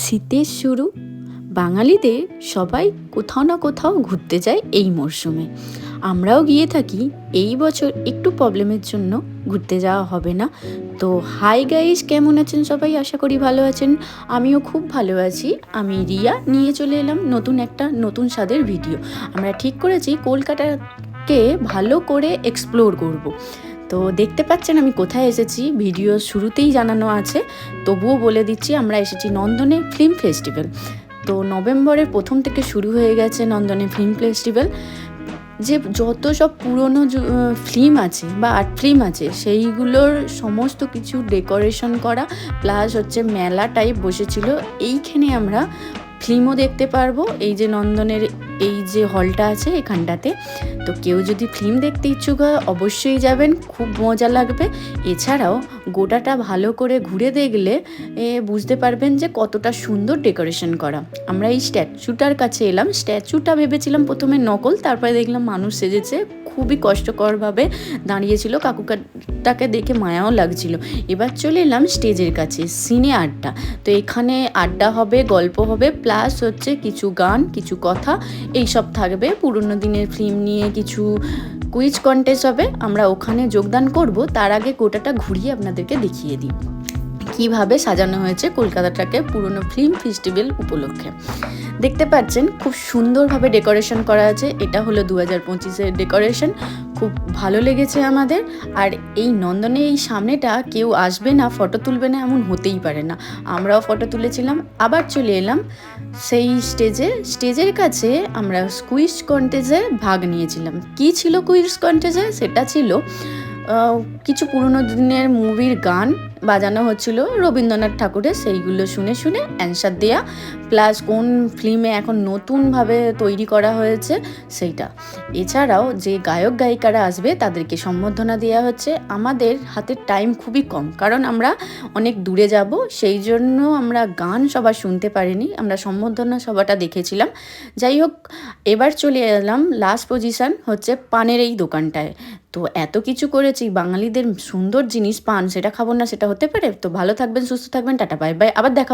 শীতের শুরু, বাঙালিদের সবাই কোথাও না কোথাও ঘুরতে যায় এই মরশুমে। আমরাও গিয়ে থাকি। এই বছর একটু প্রবলেমের জন্য ঘুরতে যাওয়া হবে না। তো হাই গাইস, কেমন আছেন সবাই? আশা করি ভালো আছেন। আমিও খুব ভালো আছি। আমি রিয়া, নিয়ে চলে এলাম নতুন স্বাদের ভিডিও। আমরা ঠিক করেছি কলকাতাকে ভালো করে এক্সপ্লোর করব। তো দেখতে পাচ্ছেন আমি কোথায় এসেছি, ভিডিও শুরুতেই জানানো আছে, তবুও বলে দিচ্ছি। আমরা এসেছি নন্দনে ফিল্ম ফেস্টিভ্যাল। তো নভেম্বরের প্রথম থেকে শুরু হয়ে গেছে নন্দনে ফিল্ম ফেস্টিভ্যাল। যে যত সব পুরনো ফিল্ম আছে বা আর্ট ফিল্ম আছে, সেইগুলোর সমস্ত কিছু ডেকোরেশন করা, প্লাস হচ্ছে মেলা টাইপ বসেছিল। এইখানে আমরা ফিল্মও দেখতে পারবো, এই যে নন্দনের এই যে হলটা আছে এখানটাতে। তো কেউ যদি ফিল্ম দেখতে ইচ্ছুক হয় অবশ্যই যাবেন, খুব মজা লাগবে। এছাড়াও গোটাটা ভালো করে ঘুরে দেখলে বুঝতে পারবেন যে কতটা সুন্দর ডেকোরেশন করা। আমরা এই স্ট্যাচুটার কাছে এলাম। স্ট্যাচুটা ভেবেছিলাম প্রথমে নকল, তারপরে দেখলাম মানুষ সেজেছে। খুবই কষ্টকরভাবে দাঁড়িয়েছিল, কাকুটাকে দেখে মায়াও লাগছিল। এবার চলে এলাম স্টেজের কাছে, সিনে আড্ডা। তো এখানে আড্ডা হবে, গল্প হবে, প্লাস হচ্ছে কিছু গান, কিছু কথা এইসব থাকবে। পুরনো দিনের ফিল্ম নিয়ে কিছু কুইজ কন্টেস্ট হবে। আমরা ওখানে যোগদান করব। তার আগে গোটাটা ঘুরিয়ে আপনাদেরকে দেখিয়ে দিই কীভাবে সাজানো হয়েছে কলকাতাটাকে পুরনো ফিল্ম ফেস্টিভ্যাল উপলক্ষে। দেখতে পাচ্ছেন খুব সুন্দরভাবে ডেকোরেশন করা আছে। এটা হলো 2025-এর ডেকোরেশন, খুব ভালো লেগেছে আমাদের। আর এই নন্দনে এই সামনেটা কেউ আসবে না, ফটো তুলবে না, এমন হতেই পারে না। আমরাও ফটো তুলেছিলাম। আবার চলে এলাম সেই স্টেজের কাছে। আমরা কুইজ কন্টেস্টে ভাগ নিয়েছিলাম। কি ছিল কুইজ কন্টেস্টে? সেটা ছিল কিছু পুরনো দিনের মুভির গান বাজানো হচ্ছিল রবীন্দ্রনাথ ঠাকুরের, সেইগুলো শুনে শুনে অ্যান্সার দেওয়া, প্লাস কোন ফিল্মে এখন নতুনভাবে তৈরি করা হয়েছে সেইটা। এছাড়াও যে গায়ক গায়িকারা আসবে তাদেরকে সম্বর্ধনা দেওয়া হচ্ছে। আমাদের হাতে টাইম খুবই কম, কারণ আমরা অনেক দূরে যাব, সেই জন্য আমরা গান সবার শুনতে পারিনি, আমরা সম্বর্ধনা সভাটা দেখেছিলাম। যাই হোক, এবার চলে এলাম লাস্ট পজিশন হচ্ছে পানের এই দোকানটায়। তো এত কিছু করেছি, বাঙালিদের সুন্দর জিনিস পান, সেটা খাবো না সেটা হতে পারে? তো ভালো থাকবেন, সুস্থ থাকবেন, টাটা বাই বাই, আবার দেখা।